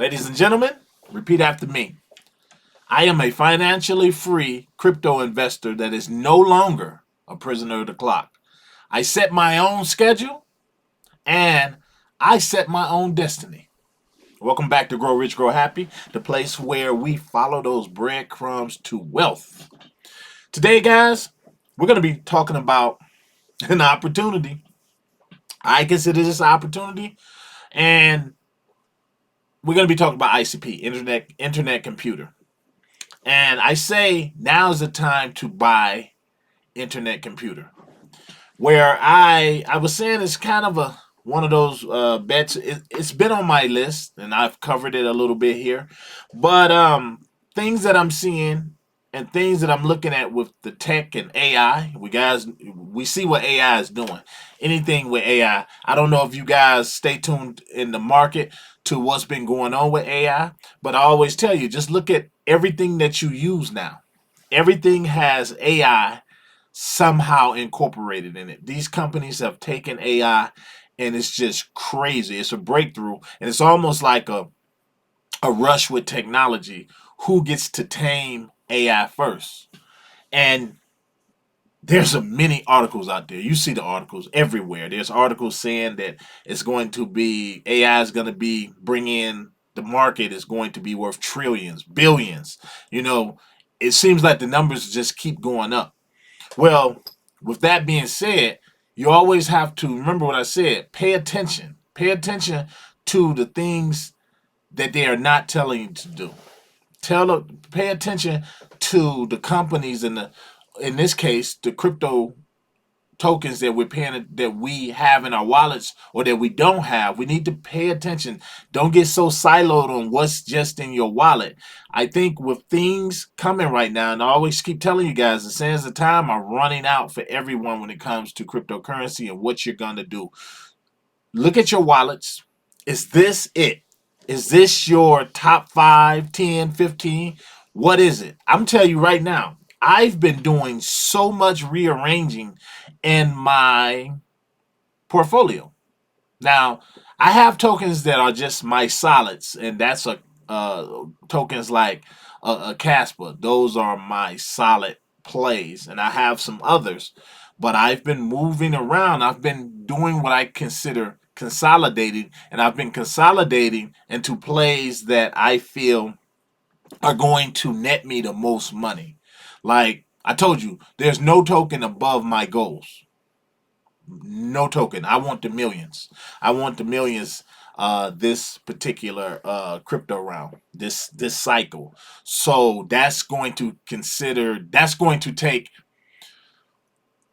Ladies and gentlemen, repeat after me. I am a financially free crypto investor that is no longer a prisoner of the clock. I set my own schedule and I set my own destiny. Welcome back to Grow Rich, Grow Happy, the place where we follow those breadcrumbs to wealth. Today, guys, we're going to be talking about an opportunity. I consider this an opportunity, and we're going to be talking about ICP, Internet Computer. And I say now's the time to buy internet computer. Where I was saying it's kind of a one of those bets. It's been on my list, and I've covered it a little bit here. But things that I'm seeing and things that I'm looking at with the tech and AI, we see what AI is doing. Anything with AI. I don't know if you guys stay tuned in the market to what's been going on with AI, but I always tell you, just look at everything that you use now. Everything has AI somehow incorporated in it. These companies have taken AI and it's just crazy. It's a breakthrough, and it's almost like a rush with technology. Who gets to tame AI first? And there's a many articles out there. You see the articles everywhere. There's articles saying that it's going to be AI is going to be bring in the market is going to be worth trillions, billions. You know, it seems like the numbers just keep going up. Well, with that being said, you always have to remember what I said. Pay attention. Pay attention to the things that they are not telling you to do. Pay attention to the companies and in this case, the crypto tokens that we're paying that we have in our wallets or that we don't have. We need to pay attention. Don't get so siloed on what's just in your wallet. I think with things coming right now, and I always keep telling you guys, the sands of time are running out for everyone when it comes to cryptocurrency and what you're gonna do. Look at your wallets. Is this it? Is this your top 5, 10, 15? What is it? I'm telling you right now, I've been doing so much rearranging in my portfolio. Now, I have tokens that are just my solids, and that's tokens like a Casper. Those are my solid plays, and I have some others, but I've been moving around. I've been doing what I consider consolidating, and I've been consolidating into plays that I feel are going to net me the most money. Like I told you, there's no token above my goals. No token. I want the millions. I want the millions this particular crypto round, this cycle. So that's going to take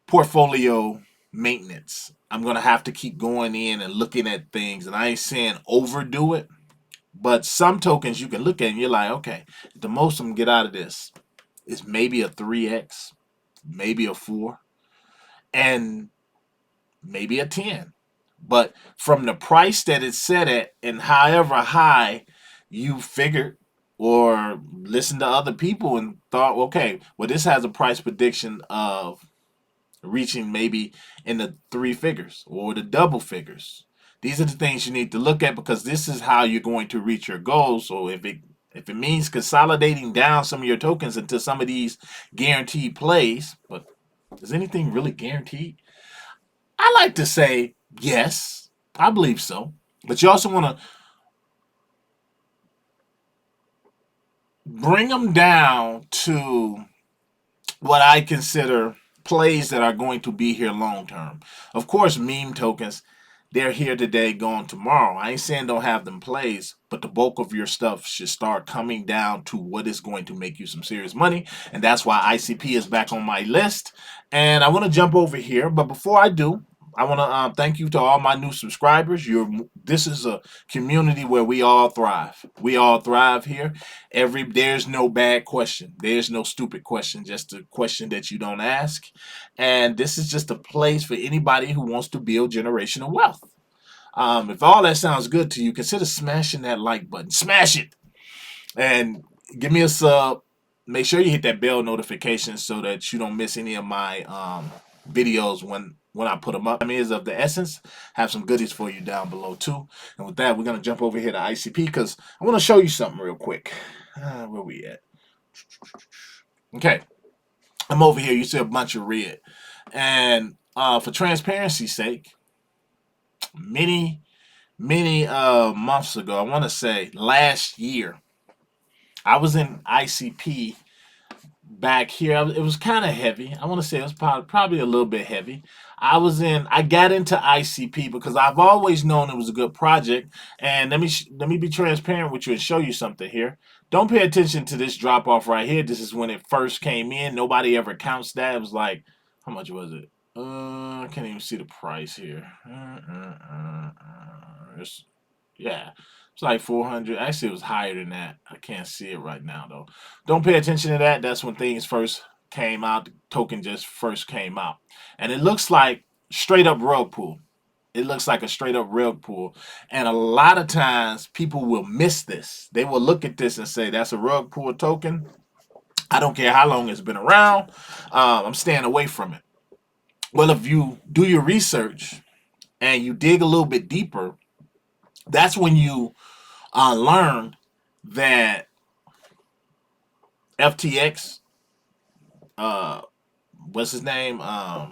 portfolio maintenance. I'm gonna have to keep going in and looking at things, and I ain't saying overdo it, but some tokens you can look at and you're like, okay, the most I'm gonna get out of this is maybe a 3x, maybe a 4, and maybe a 10. But from the price that it's set at and however high you figured or listened to other people and thought, okay, well, this has a price prediction of reaching maybe in the 3 figures or the double figures. These are the things you need to look at because this is how you're going to reach your goals. So if it means consolidating down some of your tokens into some of these guaranteed plays, but is anything really guaranteed? I like to say yes, I believe so. But you also want to bring them down to what I consider plays that are going to be here long term. Of course, meme tokens, they're here today, gone tomorrow. I ain't saying don't have them plays, but the bulk of your stuff should start coming down to what is going to make you some serious money. And that's why ICP is back on my list. And I want to jump over here. But before I do, I want to thank you to all my new subscribers. This is a community where we all thrive. We all thrive here. There's no bad question. There's no stupid question. Just a question that you don't ask. And this is just a place for anybody who wants to build generational wealth. If all that sounds good to you, consider smashing that like button. Smash it and give me a sub. Make sure you hit that bell notification so that you don't miss any of my videos when when I put them up. Is of the essence. Have some goodies for you down below too. And with that, we're gonna jump over here to ICP because I want to show you something real quick. Where we at? Okay, I'm over here. You see a bunch of red, and for transparency's sake, many months ago, I want to say last year, I was in ICP back here. It was kind of heavy. I want to say it was probably a little bit heavy. I got into ICP because I've always known it was a good project. And let me be transparent with you and show you something here. Don't pay attention to this drop off right here. This is when it first came in. Nobody ever counts that. It was like, how much was it? I can't even see the price here. Yeah, it's like 400. Actually, it was higher than that. I can't see it right now, though. Don't pay attention to that. That's when things first came out. The token just first came out. And it looks like straight up rug pull. It looks like a straight up rug pull. And a lot of times people will miss this. They will look at this and say, that's a rug pull token. I don't care how long it's been around. I'm staying away from it. Well, if you do your research and you dig a little bit deeper, that's when you learn that FTX, what's his name,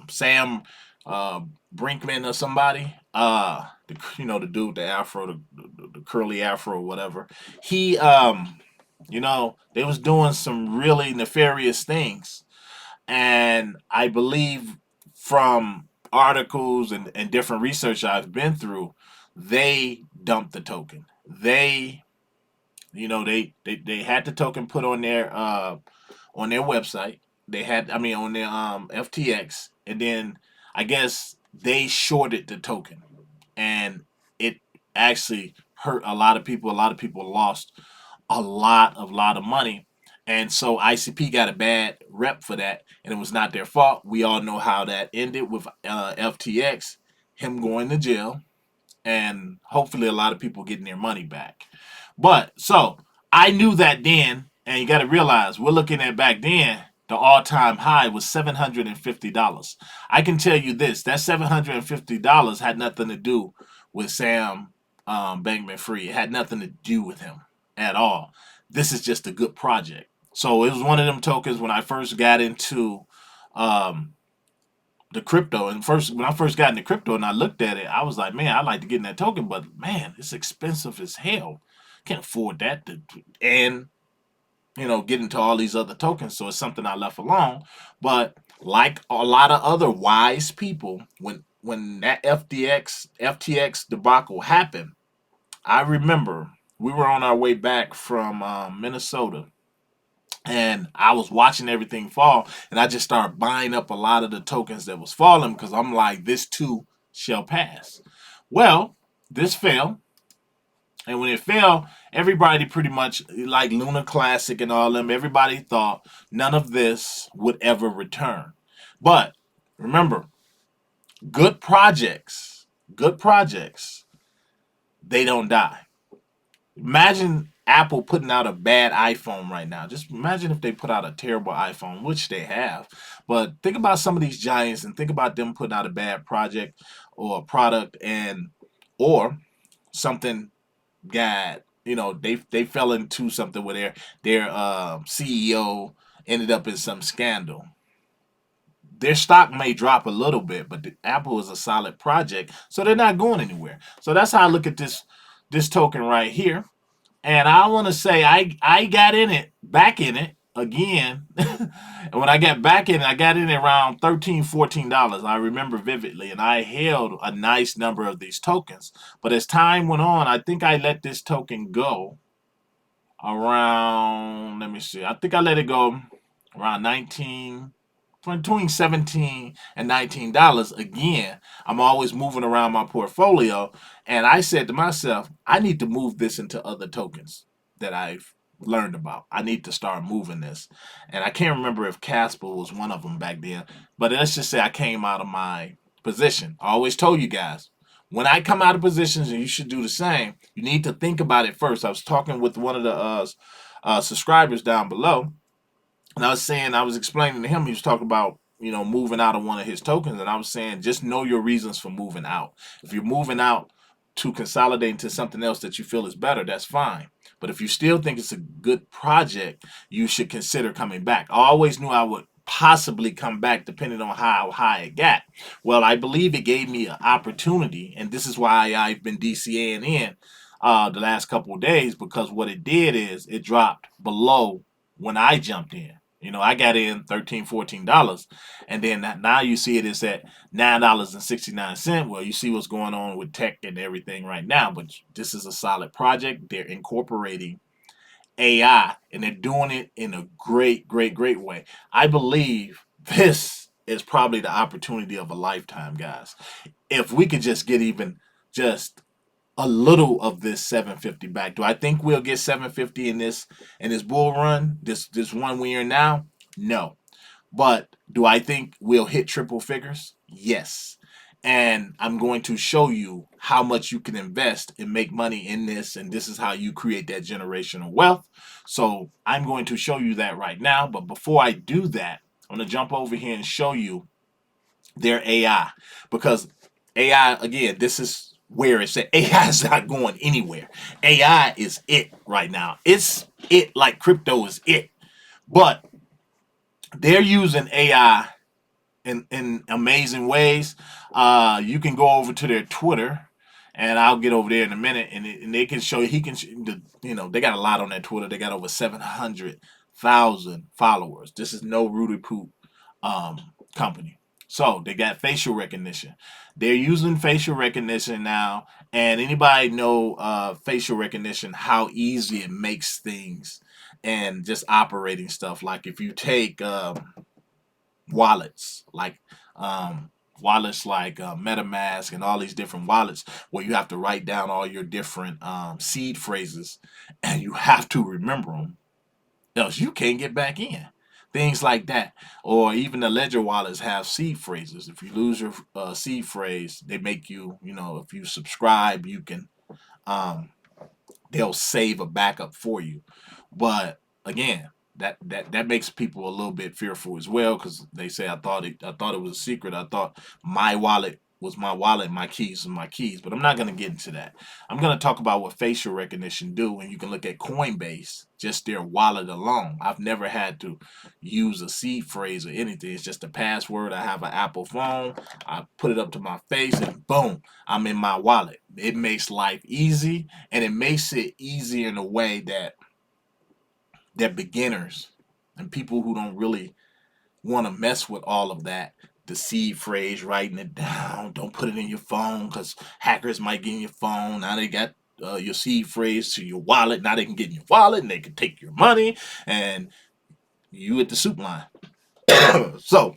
Sam Brinkman or somebody, the dude, the afro, the curly afro or whatever. He, they was doing some really nefarious things, and I believe from articles and different research I've been through, they dumped the token. They had the token put on their website. They had, on their FTX, and then I guess they shorted the token, and it actually hurt a lot of people. A lot of people lost a lot of money, and so ICP got a bad rep for that, and it was not their fault. We all know how that ended with FTX, him going to jail, and hopefully a lot of people getting their money back. But so I knew that then, and you got to realize we're looking at back then. The all-time high was $750. I can tell you this: that $750 had nothing to do with Sam Bankman-Fried. It had nothing to do with him at all. This is just a good project. So it was one of them tokens when I first got into the crypto. And when I first got into crypto and I looked at it, I was like, man, I'd like to get in that token, but man, it's expensive as hell. Can't afford that. And get into all these other tokens. So it's something I left alone. But like a lot of other wise people, when that FTX debacle happened, I remember we were on our way back from Minnesota, and I was watching everything fall, and I just started buying up a lot of the tokens that was falling because I'm like, this too shall pass. Well, this fell, and when it fell, everybody pretty much, like Luna Classic and all them, everybody thought none of this would ever return. But remember, good projects, they don't die. Imagine Apple putting out a bad iPhone right now. Just imagine if they put out a terrible iPhone, which they have. But think about some of these giants and think about them putting out a bad project or a product, or something got, they fell into something where their CEO ended up in some scandal. Their stock may drop a little bit, but Apple is a solid project, so they're not going anywhere. So that's how I look at this token right here. And I want to say I got back in it again. And when I got back in it, I got in around $13, $14. I remember vividly. And I held a nice number of these tokens. But as time went on, I think I let this token go around, let me see. I think I let it go around between $17 and $19 again. I'm always moving around my portfolio, and I said to myself, I need to move this into other tokens that I've learned about. I need to start moving this. And I can't remember if Casper was one of them back then, but let's just say I came out of my position. I always told you guys, when I come out of positions, and you should do the same, you need to think about it first. I was talking with one of the subscribers down below, and I was explaining to him, he was talking about moving out of one of his tokens, and I was saying just know your reasons for moving out. If you're moving out to consolidate into something else that you feel is better, that's fine. But if you still think it's a good project, you should consider coming back. I always knew I would possibly come back depending on how high it got. Well, I believe it gave me an opportunity, and this is why I've been DCAing in the last couple of days, because what it did is it dropped below when I jumped in. I got in $13, $14, and then now you see it is at $9.69. Well, you see what's going on with tech and everything right now, but this is a solid project. They're incorporating AI, and they're doing it in a great, great, great way. I believe this is probably the opportunity of a lifetime, guys. If we could just get even just a little of this 750 back. Do I think we'll get 750 in this bull run? This one we're in now? No. But do I think we'll hit triple figures? Yes. And I'm going to show you how much you can invest and make money in this, and this is how you create that generational wealth. So I'm going to show you that right now. But before I do that, I'm going to jump over here and show you their AI, because AI, again, this is where it's at. AI is not going anywhere. AI is it right now. It's it like crypto is it. But they're using AI in amazing ways. You can go over to their Twitter, and I'll get over there in a minute, and they can show you. They got a lot on their Twitter. They got over 700,000 followers. This is no Rudy Poop company. So they got facial recognition. They're using facial recognition now, and anybody know facial recognition, how easy it makes things and just operating stuff. Like if you take wallets like MetaMask and all these different wallets where you have to write down all your different seed phrases, and you have to remember them, else you can't get back in. Things like that. Or even the ledger wallets have seed phrases. If you lose your seed phrase, they make you, if you subscribe, you can um, they'll save a backup for you. But again, that makes people a little bit fearful as well, because they say I thought it was a secret. I thought my wallet was my wallet, my keys are my keys. But I'm not going to get into that. I'm going to talk about what facial recognition do, and you can look at Coinbase, just their wallet alone. I've never had to use a seed phrase or anything. It's just a password. I have an Apple phone. I put it up to my face, and boom, I'm in my wallet. It makes life easy, and it makes it easier in a way that beginners and people who don't really want to mess with all of that, the seed phrase, writing it down, don't put it in your phone because hackers might get in your phone. Now they got your seed phrase to your wallet. Now they can get in your wallet and they can take your money, and you at the soup line. So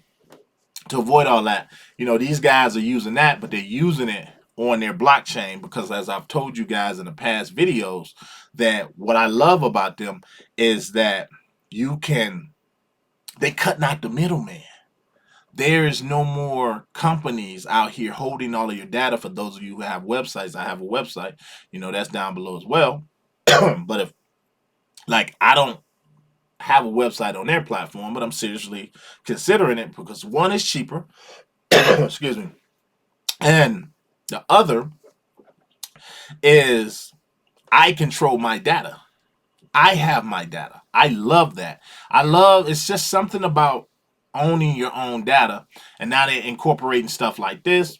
to avoid all that, these guys are using that, but they're using it on their blockchain, because as I've told you guys in the past videos, that what I love about them is that they cut out the middleman. There is no more companies out here holding all of your data. For those of you who have websites, I have a website, that's down below as well. But if, like, I don't have a website on their platform, but I'm seriously considering it, because one is cheaper, excuse me, and the other is I control my data. I have my data. I love that. It's just something about owning your own data. And now they're incorporating stuff like this.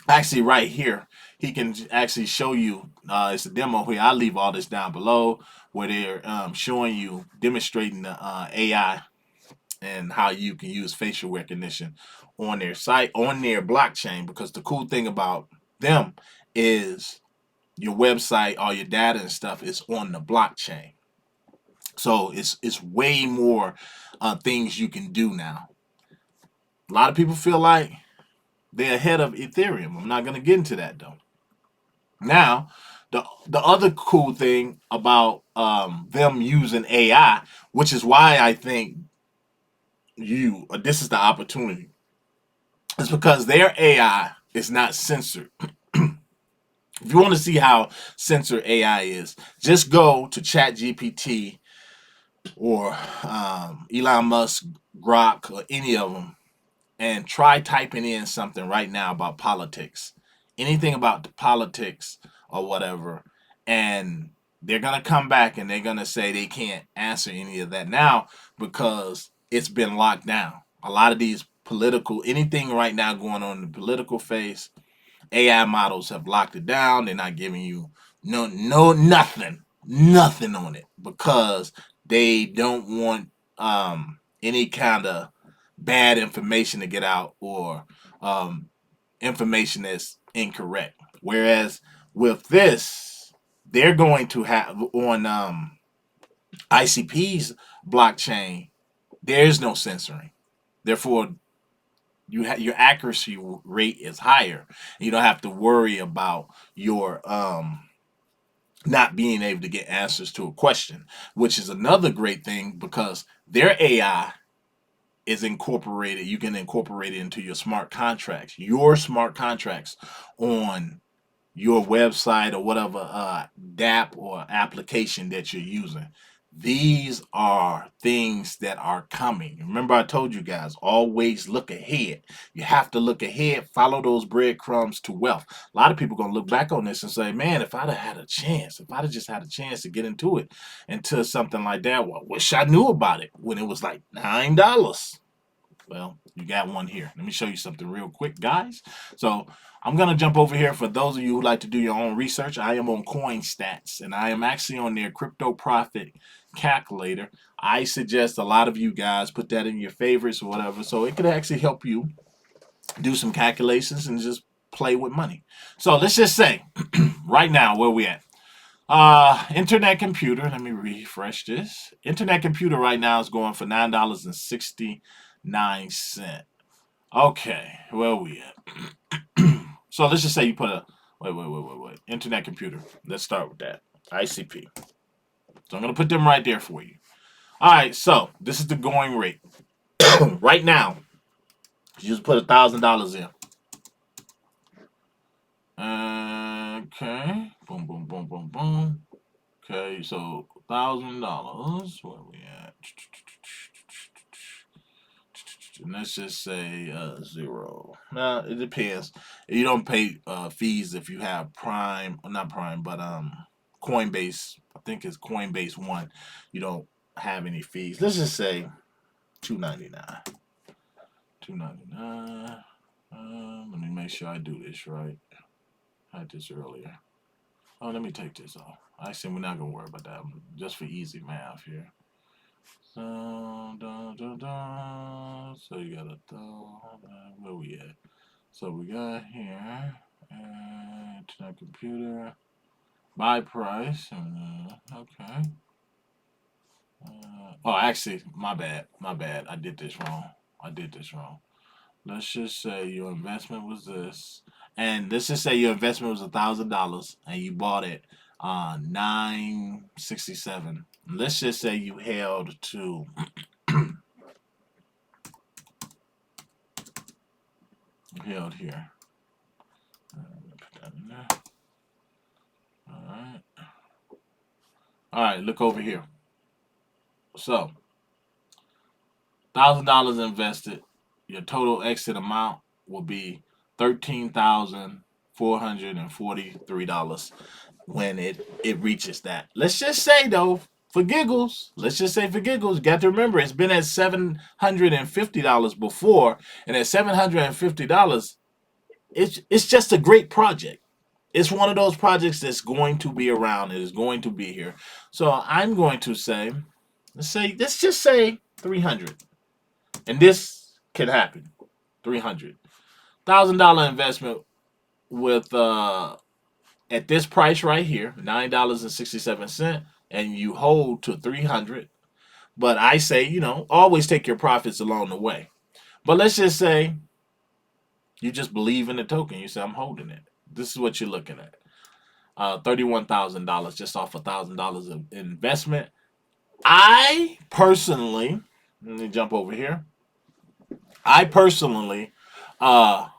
Actually, right here, he can actually show you. It's a demo here. I'll leave all this down below, where they're showing you, demonstrating the AI and how you can use facial recognition on their site, on their blockchain. Because the cool thing about them is your website, all your data and stuff is on the blockchain. So it's way more things you can do now. A lot of people feel like they're ahead of Ethereum. I'm not going to get into that though. Now, the other cool thing about them using AI, which is why I think this is the opportunity, is because their AI is not censored. If you want to see how censored AI is, just go to ChatGPT or Elon Musk, Grok, or any of them, and try typing in something right now about politics, anything about politics or whatever, and they're gonna come back and they're gonna say they can't answer any of that now because it's been locked down. A lot of these political, anything right now going on in the political phase, AI models have locked it down. They're not giving you nothing on it because they don't want any kind of bad information to get out or information that's incorrect. Whereas with this, they're going to have on ICP's blockchain, there's no censoring. Therefore, your accuracy rate is higher. You don't have to worry about your not being able to get answers to a question, which is another great thing because their AI is incorporated. You can incorporate it into your smart contracts on your website or whatever DApp or application that you're using. These are things that are coming. Remember, I told you guys, always look ahead. You have to look ahead, follow those breadcrumbs to wealth. A lot of people going to look back on this and say, man, if I'd have had a chance, if I'd have just had a chance to get into it, into something like that, well, I wish I knew about it when it was like $9. Well, you got one here. Let me show you something real quick, guys. So I'm going to jump over here. For those of you who like to do your own research, I am on CoinStats, and I am actually on their crypto profit calculator. I suggest a lot of you guys put that in your favorites or whatever, so it could actually help you do some calculations and just play with money. So let's just say right now where we at. Internet computer. Let me refresh this. Internet computer right now is going for $9.69. Okay, where we at? So let's just say you put a wait. Internet computer. Let's start with that. ICP. So I'm gonna put them right there for you. All right. So this is the going rate right now. You just put $1,000 in. Okay. Boom, boom, boom, boom, boom. Okay, so $1,000. Where we at? And let's just say 0. Now it depends. You don't pay fees if you have Prime, not Prime, but Coinbase. I think it's Coinbase One. You don't have any fees. Let's just say $2.99. $2.99. Let me make sure I do this right. I had this earlier. Oh, let me take this off. Actually, we're not gonna worry about that. Just for easy math here. So, so you got where we at? So we got here, internet computer, buy price, okay. Oh, actually, my bad. I did this wrong. Let's just say your investment was this, and let's just say your investment was $1,000, and you bought it 967. Let's just say you held to held here. Put that in there. All right. Look over here. So, $1,000 invested. Your total exit amount will be $13,443 when it reaches that. Let's just say though, for giggles, you got to remember it's been at $750 before, and at $750, it's just a great project. It's one of those projects that's going to be around. It is going to be here. So I'm going to say, let's just say 300, and this can happen. $300,000 investment with at this price right here, $9.67, and you hold to 300. But I say, always take your profits along the way. But let's just say you just believe in the token. You say, I'm holding it. This is what you're looking at. $31,000 just off $1,000 of investment. I personally, let me jump over here. I personally, I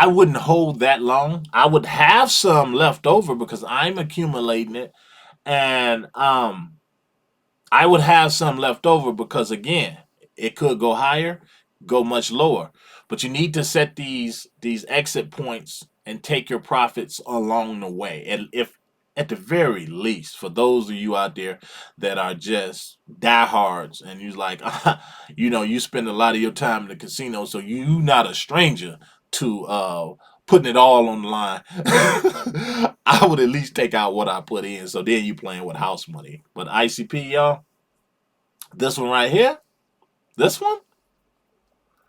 wouldn't hold that long. I would have some left over because I'm accumulating it, and I would have some left over because again, it could go higher. go much lower. But you need to set these exit points and take your profits along the way. And if at the very least, for those of you out there that are just diehards and you like, you spend a lot of your time in the casino, so you not a stranger to putting it all on the line. I would at least take out what I put in, so then you playing with house money. But ICP, y'all, this one right here, this one,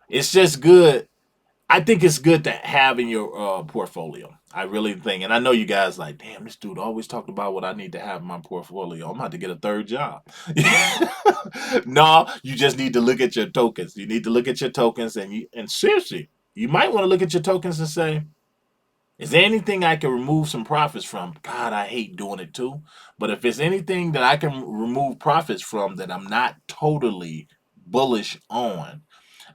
it's just good. I think it's good to have in your portfolio. I really think, and I know you guys like, damn, this dude always talked about what I need to have in my portfolio. I'm about to get a third job. No, you just need to look at your tokens. You need to look at your tokens, and seriously, you might want to look at your tokens and say, is there anything I can remove some profits from? God, I hate doing it too. But if it's anything that I can remove profits from that I'm not totally bullish on,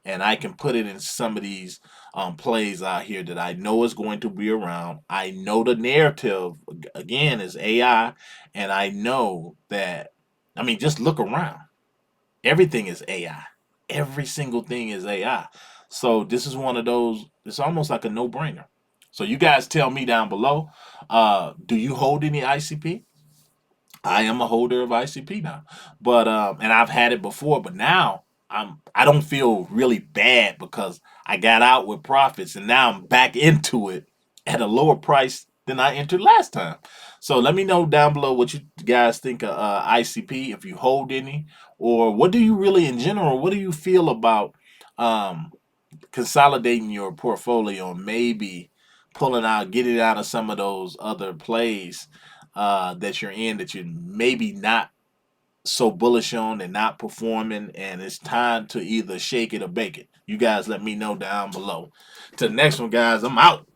and I can put it in some of these plays out here that I know is going to be around. I know the narrative again is AI, and I know that. I mean, just look around. Everything is AI. Every single thing is AI. So this is one of those. It's almost like a no-brainer. So you guys tell me down below. Do you hold any ICP? I am a holder of ICP now, but and I've had it before, but now I don't feel really bad because I got out with profits and now I'm back into it at a lower price than I entered last time. So let me know down below what you guys think of ICP, if you hold any, or what do you really in general, what do you feel about um, consolidating your portfolio and maybe pulling out, getting out of some of those other plays that you're in that you're maybe not so bullish on and not performing, and it's time to either shake it or bake it. You guys let me know down below. To the next one, guys, I'm out.